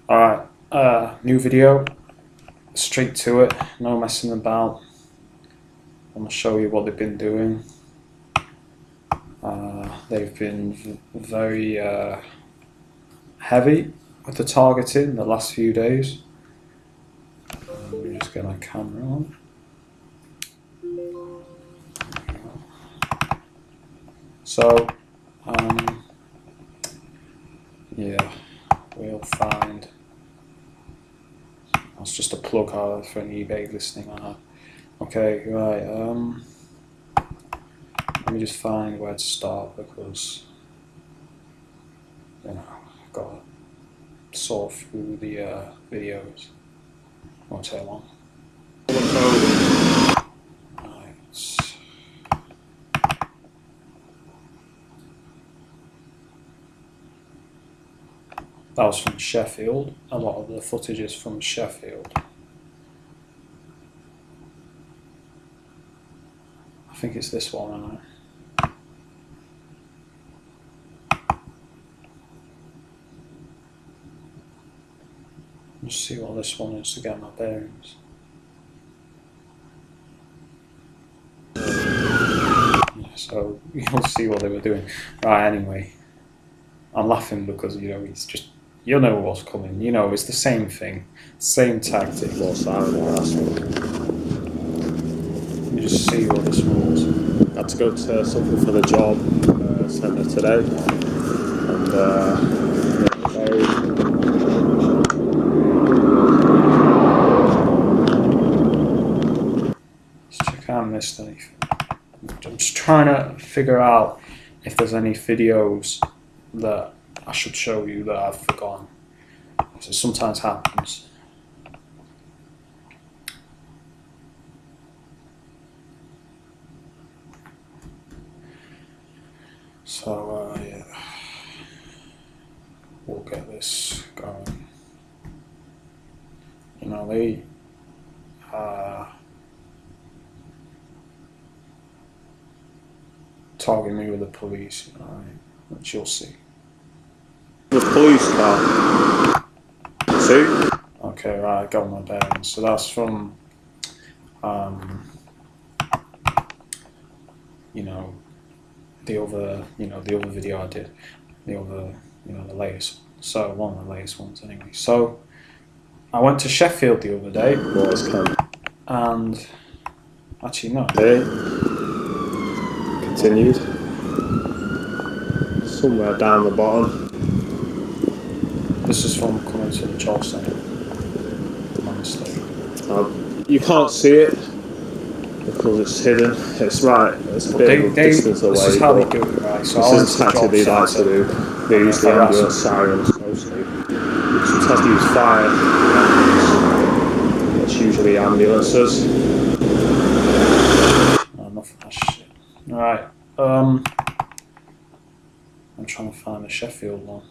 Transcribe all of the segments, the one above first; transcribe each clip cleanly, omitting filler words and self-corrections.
Alright, new video, straight to it, no messing about. I'm going to show you what they've been doing. They've been very heavy with the targeting the last few days. Let me just get my camera on. So, yeah, we'll find. That's just a plug for an eBay listing I had. Okay, right. Let me just find where to start because I've got to sort through the videos. Won't take long. That was from Sheffield. A lot of the footage is from Sheffield. I think it's this one, Let's see what this one is to get my bearings. Yeah, so you'll see what they were doing. Right, anyway. I'm laughing because, it's just, you know what's coming. It's the same thing. Same tactic. More silent last one. You just see what this was. I had to go to something for the job centre today. And, let's check out missed anything. I'm just trying to figure out if there's any videos that I should show you that I've forgotten. Because it sometimes happens. So, yeah. We'll get this going. They target me with the police, which you'll see. the police car. See? Okay, right, I got my bearings. So that's from, the other, the other video I did, the other, the latest. So one of the latest ones, anyway. So I went to Sheffield the other day, and actually no. Okay. Continued. Somewhere down the bottom. This is from coming to the job centre. Honestly, You can't see it because it's hidden. It's right. It's a bit of a distance away. This is how they do it, right? So this is the tactic they like to do. They use the ambulance sirens mostly. Sometimes they use fire. That's usually ambulances. Enough of that shit. Alright. I'm trying to find the Sheffield one.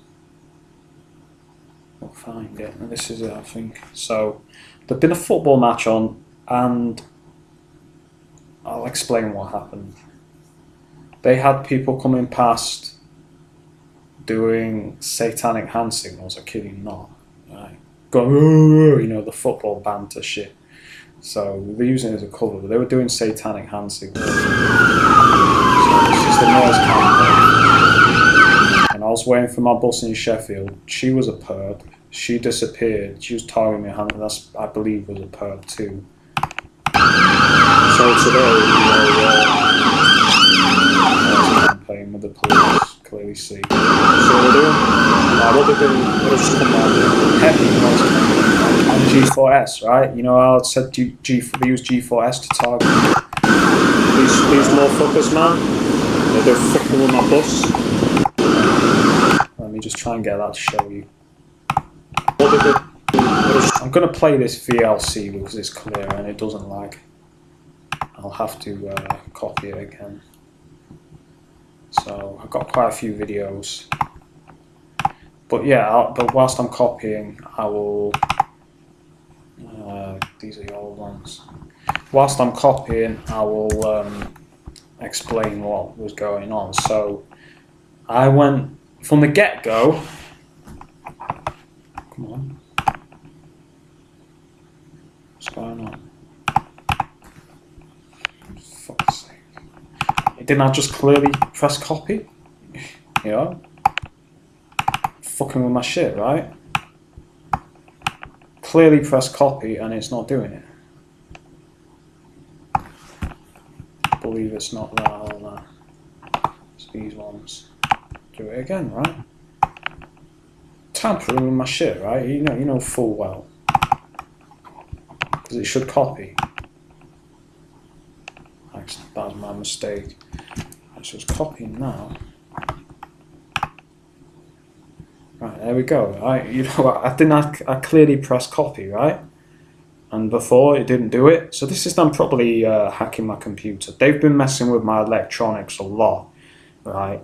I'll find it. And this is it, I think. So, there'd been a football match on, and I'll explain what happened. They had people coming past doing satanic hand signals. I kid you not. Right? Going, the football banter shit. So they're using it as a cover, but they were doing satanic hand signals. So this is the noise campaign. And I was waiting for my bus in Sheffield. She was a perp. She disappeared. She was targeting me. That's, I believe, was a perp too. So today, campaign with the police, clearly see. so we're doing. What they've just come down here. Heavy noise campaign on G4S, right? I said they use G4S to target. These motherfuckers, man. They're fucking with my bus. Let me just try and get that to show you. What they've been. I'm going to play this VLC because it's clear and it doesn't lag. I'll have to copy it again. So I've got quite a few videos. But yeah, but whilst I'm copying, I will... these are the old ones. Whilst I'm copying, I will explain what was going on. So I went from the get-go, Come on. What's going on? For fuck's sake. Didn't I just clearly press copy? You know? Fucking with my shit, right? Clearly press copy and it's not doing it. I believe it's not that or that. It's these ones. Do it again, right? Tampering with my shit, right? You know full well. Because it should copy. That was my mistake. So it's copying now. Right, there we go. I clearly pressed copy, right? And before it didn't do it. So this is them probably hacking my computer. They've been messing with my electronics a lot, right?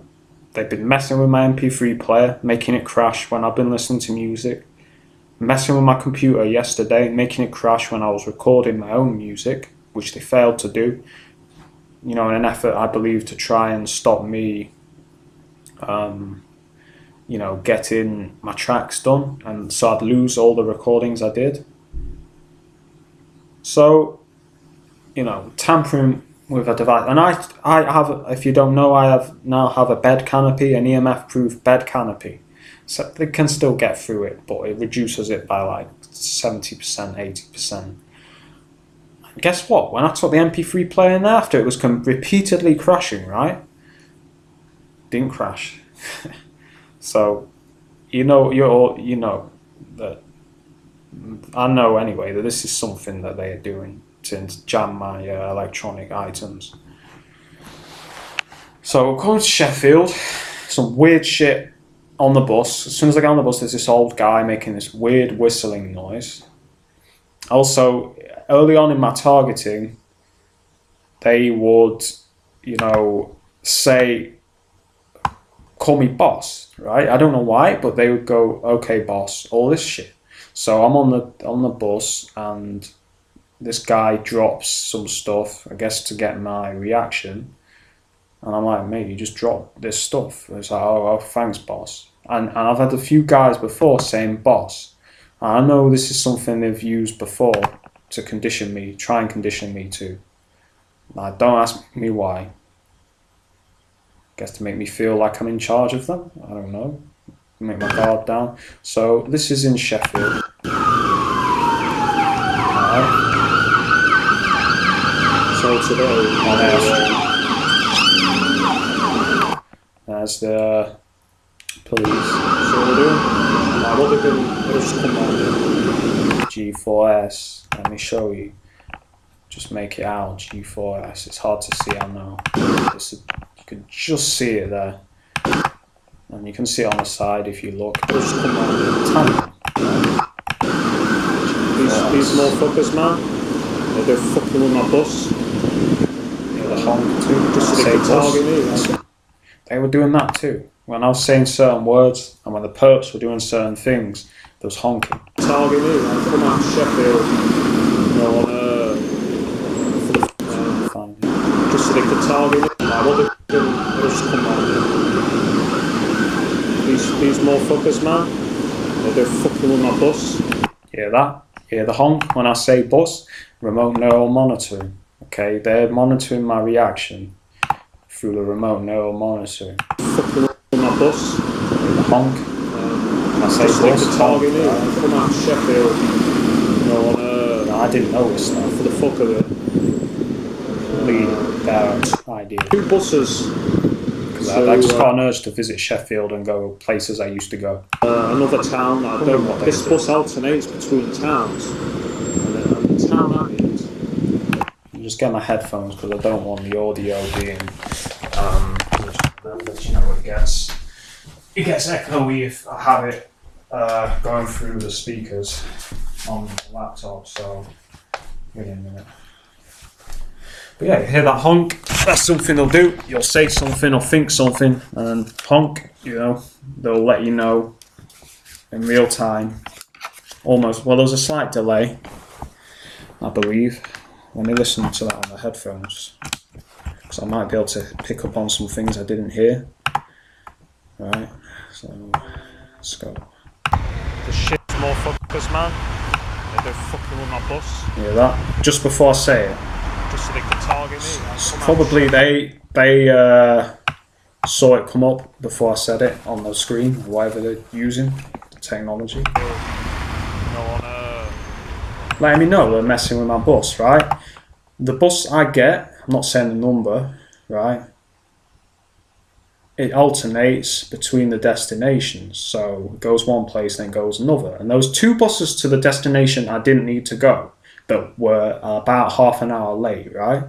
They've been messing with my MP3 player, making it crash when I've been listening to music. Messing with my computer yesterday, making it crash when I was recording my own music, which they failed to do. You know, in an effort, I believe, to try and stop me, you know, getting my tracks done, and so I'd lose all the recordings I did. So, you know, tampering with a device, and I have, if you don't know, I now have a bed canopy, an EMF-proof bed canopy, so they can still get through it, but it reduces it by like 70%, 80%. Guess what? When I took the MP3 player in there after, it was repeatedly crashing, right? Didn't crash. So, you know that I know anyway that this is something that they are doing to jam my electronic items. So going to Sheffield, some weird shit on the bus. As soon as I get on the bus, there's this old guy making this weird whistling noise. Also, early on in my targeting, they would, you know, say, call me boss, right? I don't know why, but they would go, okay, boss, all this shit. So I'm on the bus, and this guy drops some stuff, I guess, to get my reaction. And I'm like, mate, you just dropped this stuff. It's like, oh, thanks, boss. And I've had a few guys before saying boss. And I know this is something they've used before to condition me, try and condition me to. Now, don't ask me why. Guess to make me feel like I'm in charge of them. I don't know. Make my guard down. So this is in Sheffield. Alright. So today on Air Street, there's the police. So they're doing. Now what they're doing, they'll just come on. G4S. Let me show you. Just make it out. G4S. It's hard to see, I know. You can just see it there. And you can see it on the side if you look. Just come on. These motherfuckers, man. They're fucking with my bus. Yeah, the honk too. Just so they could target me. They were doing that too. When I was saying certain words, and when the perps were doing certain things, there was honking. Target me, man. Come on, Sheffield. Fine. Just so they could target me. Like, what they're doing, they'll just come on. These motherfuckers, man, they're fucking with my bus. Hear that? Hear the honk when I say bus? Remote neural monitoring. Okay, they're monitoring my reaction through the remote neural monitoring. Fucking with my bus. Hear the honk. When I say bus, target me. Come on, Sheffield. No, I didn't notice that. For the fuck of it. Their idea. 2 buses. So, I just got an urge to visit Sheffield and go places I used to go. Another town. I don't know what this bus alternates between towns. And the town I'm in. I'm just getting my headphones because I don't want the audio being. You know what it gets. It gets echoey if I have it going through the speakers on the laptop. So, give me a minute. But yeah, you hear that honk, that's something they'll do. You'll say something or think something, and honk, you know, they'll let you know in real time. Almost, well, there's a slight delay, I believe, when you listen to that on the headphones. Because I might be able to pick up on some things I didn't hear. Right, so let's go. The shit's more Because man, they're fucking with my bus. Yeah, that just before I say it. Just so they could target me. So probably they saw it come up before I said it on the screen, whatever they're using, the technology. Letting me know they're messing with my bus, right? The bus I get, I'm not saying the number, right? It alternates between the destinations. So it goes one place and then goes another. And those 2 buses to the destination I didn't need to go, but were about half an hour late, right?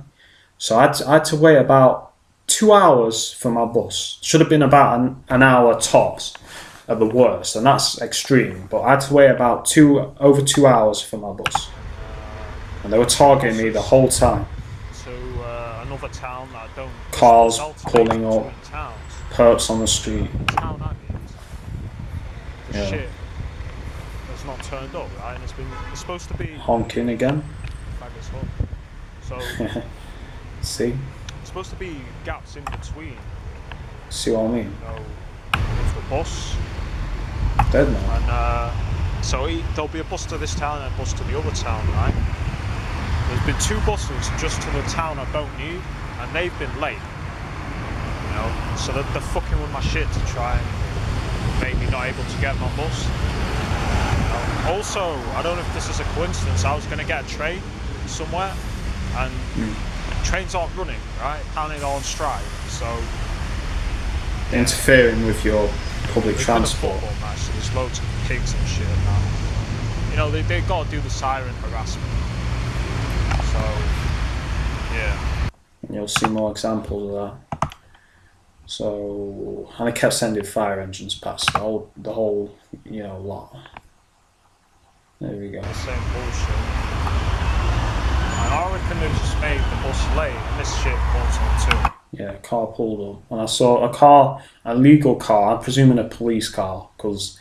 So I had to wait about 2 hours for my bus. Should have been about an hour tops at the worst, and that's extreme. But I had to wait about over 2 hours for my bus. And they were targeting me the whole time. So another town that I don't. Cars pulling up, perps on the street. Town I mean. Yeah. Shit. That's not turned up, right? And it's supposed to be honking again. So see. It's supposed to be gaps in between. See what I mean? With the bus. Dead now. And so there'll be a bus to this town and a bus to the other town, right? There's been 2 buses just to the town I don't need, and they've been late. You know, so they're fucking with my shit to try and make me not able to get my bus. Also, I don't know if this is a coincidence. I was going to get a train somewhere, and trains aren't running, right? Apparently on strike, so interfering with your public transport. Match, so there's loads of pigs and shit now. You know, they got to do the siren harassment. So, yeah. And you'll see more examples of that. So, and I kept sending fire engines past the whole, lot. There we go. The same bullshit. And I reckon they just made the bus late, and this shit pulls on too. Yeah, a car pulled up, and I saw a legal car, I'm presuming a police car, because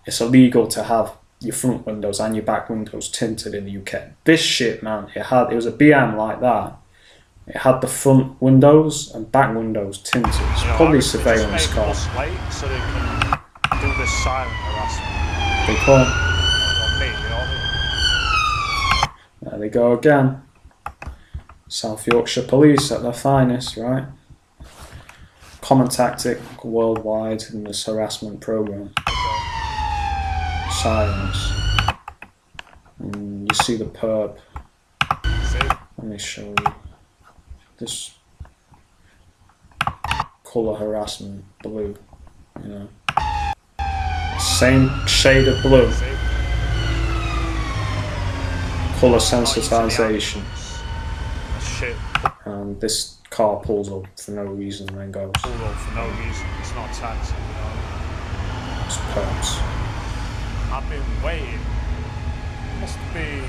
it's illegal to have your front windows and your back windows tinted in the UK. This shit, man, it was a BM like that. It had the front windows and back windows tinted. It's probably a surveillance car. Bus late so they can do this silent harassment. They can't. On me, you know what I mean? There they go again. South Yorkshire Police at their finest, right? Common tactic worldwide in this harassment program. Sirens. And you see the perp. Let me show you. This colour harassment, blue, Same shade of blue. Colour sensitization. Shit. And this car pulls up for no reason and then goes. Pulled up for no reason. It's not taxi, It's perps. I've been waiting. It must be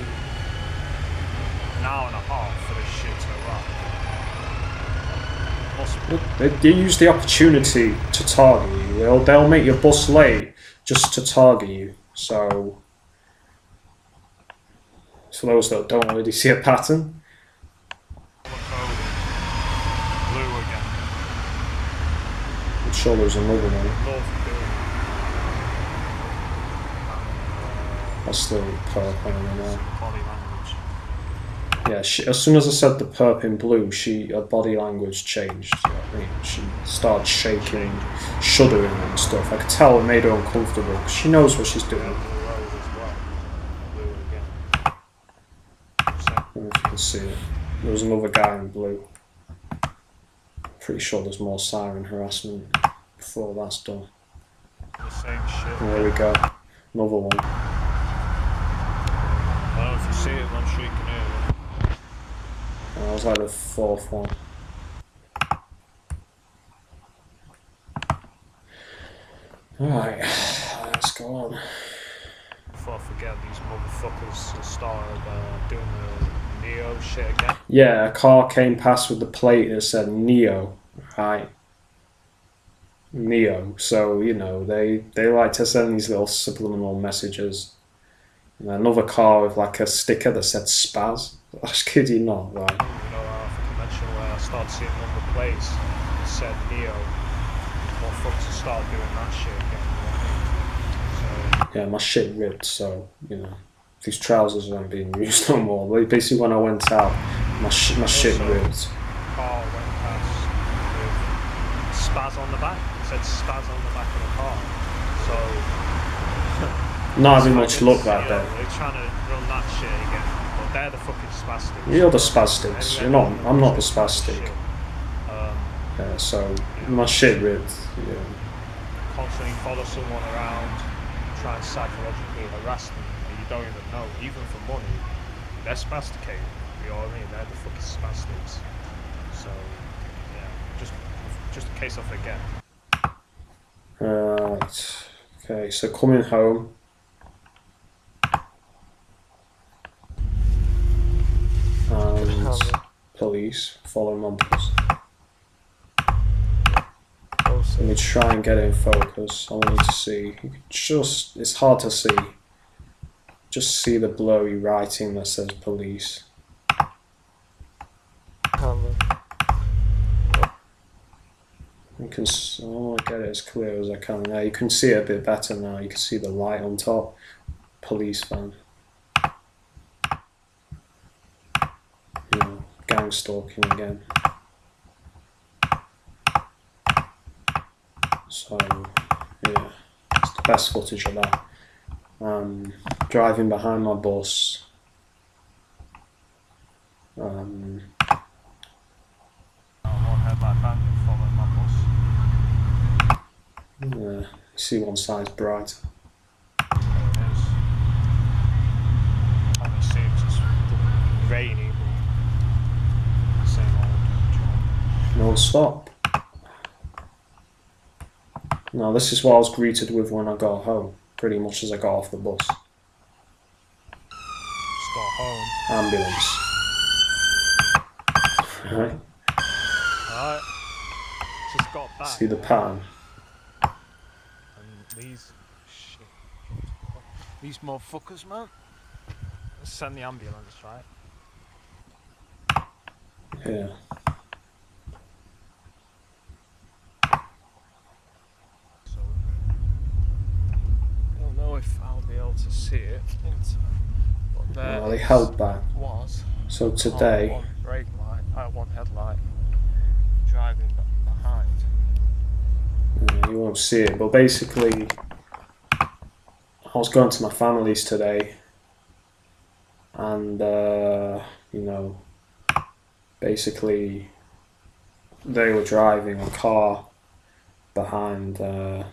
an hour and a half for this shit to arrive. They use the opportunity to target you. They'll make your bus late just to target you. So, for those that don't already see a pattern. Blue again. I'm sure there's another one. That's the perp on there. Yeah, as soon as I said the perp in blue, her body language changed. You know what I mean? She started shaking, shuddering and stuff. I could tell it made her uncomfortable because she knows what she's doing. I don't know if you can see it. There was another guy in blue. Pretty sure there's more siren harassment before that's done. The same shit. There we go. Another one. I don't know if you see it, but I'm sure you can hear it. That was like the 4th one. Alright, let's go on. Before I forget, these motherfuckers started doing the Neo shit again. Yeah, a car came past with the plate that said Neo, right? Neo. So, they like to send these little subliminal messages. And another car with like a sticker that said Spaz. I kid you not, right? I think I mentioned where I started seeing number plates. It said Neo. Motherfuckers start doing that shit again. So, yeah, my shit ripped. So these trousers aren't being used no more. Like, basically, when I went out, my shit Also, ripped. car went past with spaz on the back. It said spaz on the back of the car. So Not having much faggots, luck that you know, day. they're trying to run that shit again. But they're the fucking spastics. You're the spastics. You're not. I'm not the spastic. Shit. Yeah, so my shit ripped. Yeah. Constantly follow someone around, try and psychologically harass them that you don't even know, even for money. They're spasticated. You know what I mean? They're the fucking spastics. So yeah, just in case I forget. Right. Okay, so coming home. And police following my bus. Let me try and get it in focus. I want you to see. It's hard to see. Just see the blurry writing that says police. I want to get it as clear as I can. Now you can see it a bit better now. You can see the light on top. Police van. Gang stalking again. So yeah, it's the best footage of that. Driving behind my bus. One headlight bang following my bus. You see one side's bright. There it is. I can see it's just rainy, but same old job. No stop. Now this is what I was greeted with when I got home, pretty much as I got off the bus. Just got home. Ambulance. Right. Alright. Just got back. See the pattern. And these motherfuckers, man. Let's send the ambulance, right? Yeah. So I don't know if I'll be able to see it in time. But there Well, they held back. was So today, one brake light, one headlight driving behind. you won't see it, but basically, I was going to my family's today, and basically, they were driving a car behind, our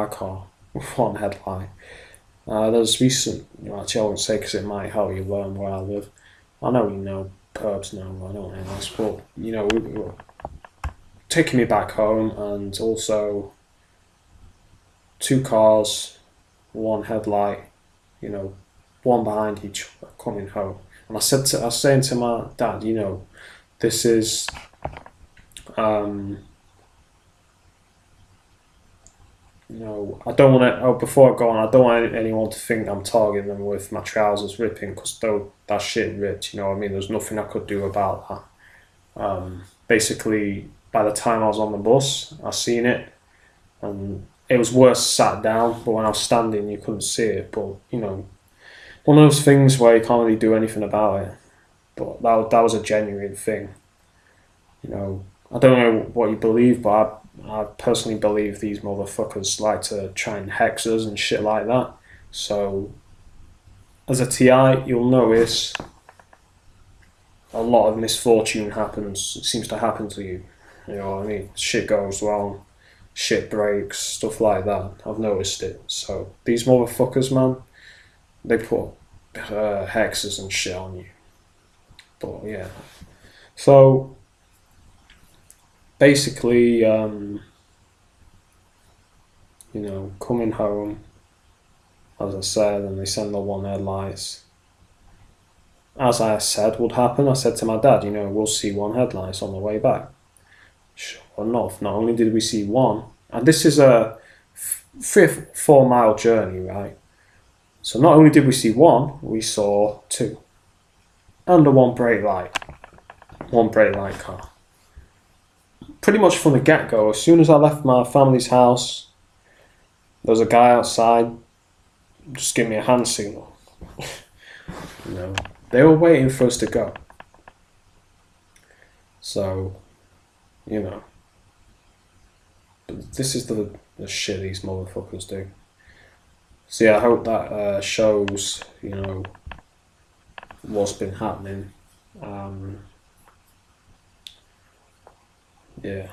car with one headlight. There's recent, actually I won't say because it might help you learn where I live. I know Perbs know, I don't know this, but we were taking me back home, and also 2 cars, 1 headlight, one behind each other coming home. And I was saying to my dad, this is I don't want to. Oh, before I go on, I don't want anyone to think I'm targeting them with my trousers ripping, because that shit ripped. You know what I mean? There's nothing I could do about that. Basically, by the time I was on the bus, I seen it, and it was worse sat down. But when I was standing, you couldn't see it. But one of those things where you can't really do anything about it. But that was a genuine thing. I don't know what you believe, but I personally believe these motherfuckers like to try and hex us and shit like that. So, as a TI, you'll notice a lot of misfortune seems to happen to you. You know what I mean? Shit goes wrong, shit breaks, stuff like that. I've noticed it. So, these motherfuckers, man, they put hexes and shit on you. But, yeah. So, basically, coming home, as I said, and they send the 1 headlights. As I said would happen, I said to my dad, we'll see 1 headlights on the way back. Sure enough, not only did we see 1, and this is a 3-4 mile journey, right? So not only did we see 1, we saw 2. And a 1 brake light car. Pretty much from the get-go, as soon as I left my family's house, There was a guy outside, just give me a hand signal. You know, they were waiting for us to go. So, you know, this is the shit these motherfuckers do. So yeah, I hope that shows, you know, what's been happening. Yeah.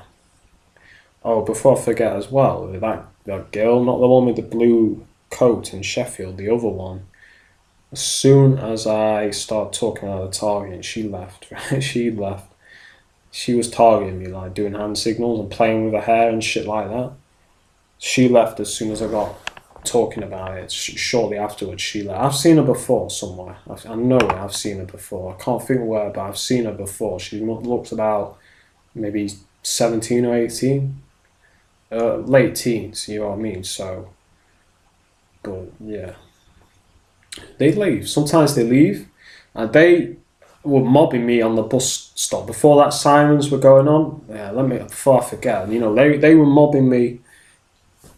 Oh, before I forget as well, that girl, not the one with the blue coat in Sheffield, the other one. As soon as I started talking about the target, she left. Right? She left. She was targeting me, like doing hand signals and playing with her hair and shit like that. She left as soon as I got talking about it. Shortly afterwards, she left. I've seen her before somewhere. I know I've seen her before. I can't think where, but I've seen her before. She looks about maybe 17 or 18. Late teens, you know what I mean? So, but yeah. They leave. Sometimes they leave. And they were mobbing me on the bus stop. Before that sirens were going on, yeah, before I forget, you know, they were mobbing me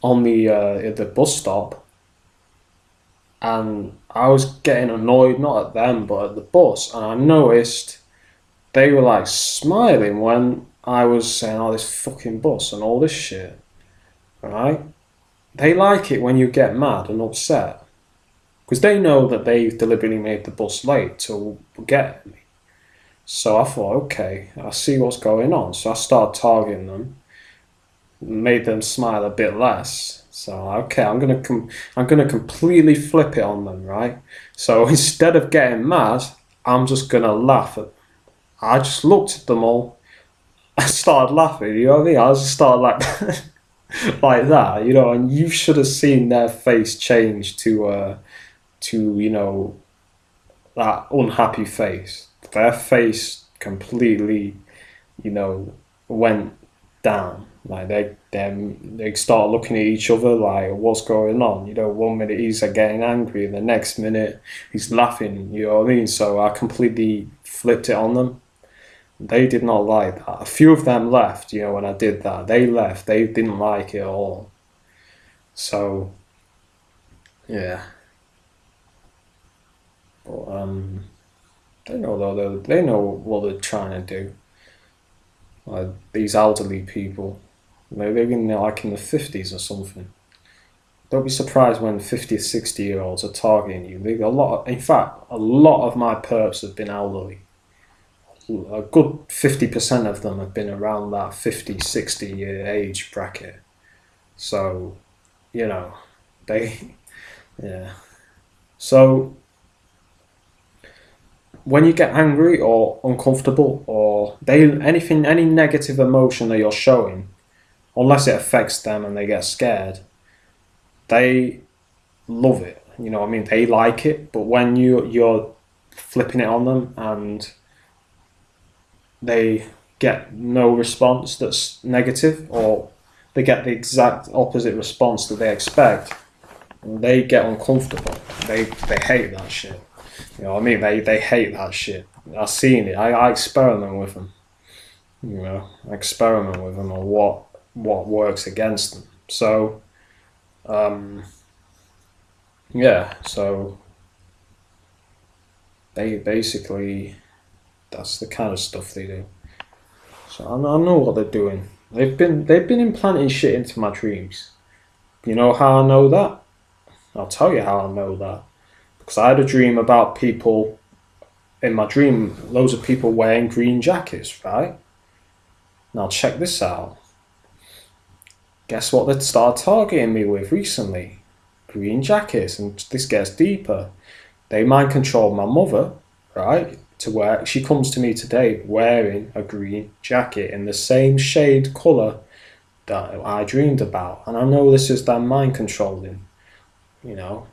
on the bus stop, and I was getting annoyed, not at them but at the bus, and I noticed they were like smiling when I was saying, oh, this fucking bus and all this shit, right? They like it when you get mad and upset, because they know that they've deliberately made the bus late to get me. So I thought, okay, I see what's going on. So I started targeting them, made them smile a bit less. So okay, I'm gonna completely flip it on them, right? So instead of getting mad, I'm just gonna laugh at them. I just looked at them all. I started laughing. You know what I mean? I just started like like that, you know. And you should have seen their face change to you know, that unhappy face. Their face completely, you know, went down. Like they start looking at each other like, what's going on? You know, one minute he's getting angry and the next minute he's laughing, you know what I mean? So I completely flipped it on them. They did not like that. A few of them left, you know, when I did that. They left. They didn't like it at all. So yeah. But they know though, they know what they're trying to do. Like these elderly people, they're in like in the 50s or something. Don't be surprised when 50, 60-year-olds are targeting you. In fact, a lot of my perps have been elderly. A good 50% of them have been around that 50, 60-year age bracket. So, you know, yeah. So, when you get angry or uncomfortable or any negative emotion that you're showing, unless it affects them and they get scared, they love it. You know what I mean? They like it. But when you're flipping it on them and they get no response that's negative, or they get the exact opposite response that they expect, they get uncomfortable. They hate that shit. You know what I mean? They hate that shit. I've seen it. I experiment with them. You know, I experiment with them on what works against them. So, yeah. So they basically, that's the kind of stuff they do. So I know what they're doing. They've been implanting shit into my dreams. You know how I know that? I'll tell you how I know that. Because I had a dream about people, in my dream, loads of people wearing green jackets, right? Now check this out. Guess what they started targeting me with recently? Green jackets, and this gets deeper. They mind control my mother, right? She comes to me today wearing a green jacket in the same shade colour that I dreamed about. And I know this is them mind controlling, you know.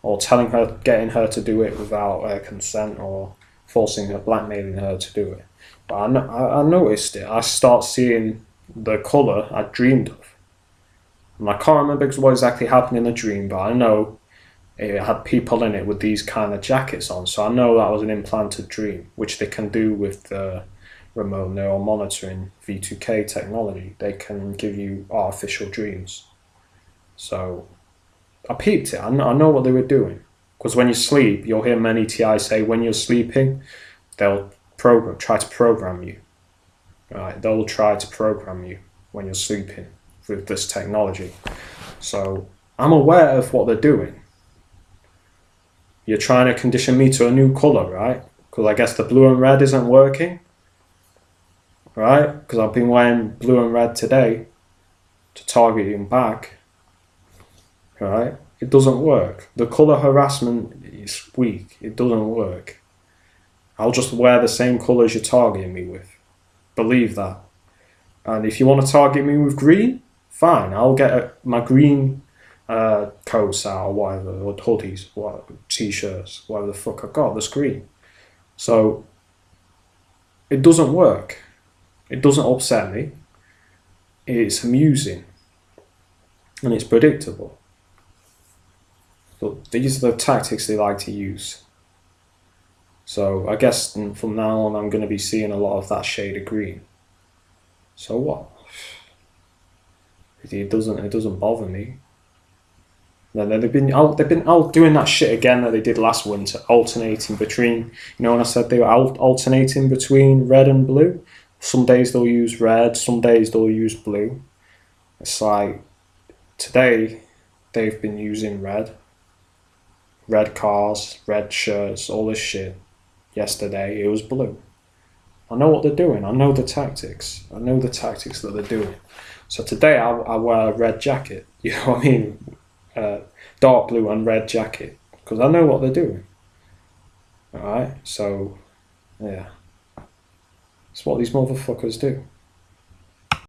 Or telling her, getting her to do it without her consent, or forcing her, blackmailing her to do it. But I noticed it. I start seeing the colour I dreamed of. And I can't remember what exactly happened in the dream, but I know it had people in it with these kind of jackets on. So I know that was an implanted dream, which they can do with remote neural monitoring, V2K technology, they can give you artificial dreams. So I peeped it. I know what they were doing. Because when you sleep, you'll hear many TI say when you're sleeping, they'll try to program you. Right? They'll try to program you when you're sleeping with this technology. So I'm aware of what they're doing. You're trying to condition me to a new colour, right? Because I guess the blue and red isn't working. Right? Because I've been wearing blue and red today to target you back. Right? It doesn't work. The colour harassment is weak. It doesn't work. I'll just wear the same colours you're targeting me with. Believe that. And if you want to target me with green, fine. I'll get my green coats out or whatever, or hoodies, whatever, t-shirts, whatever the fuck I've got, that's green. So it doesn't work. It doesn't upset me. It's amusing. And it's predictable. But these are the tactics they like to use. So I guess from now on I'm going to be seeing a lot of that shade of green. So what? It doesn't bother me. Then they've been out doing that shit again that they did last winter, alternating between, when I said they were alternating between red and blue. Some days they'll use red, some days they'll use blue. It's like today they've been using red cars, red shirts, all this shit. Yesterday it was blue. I know what they're doing. I know the tactics. I know the tactics that they're doing. So today I wear a red jacket. You know what I mean? Dark blue and red jacket. Because I know what they're doing. Alright? So, yeah. It's what these motherfuckers do.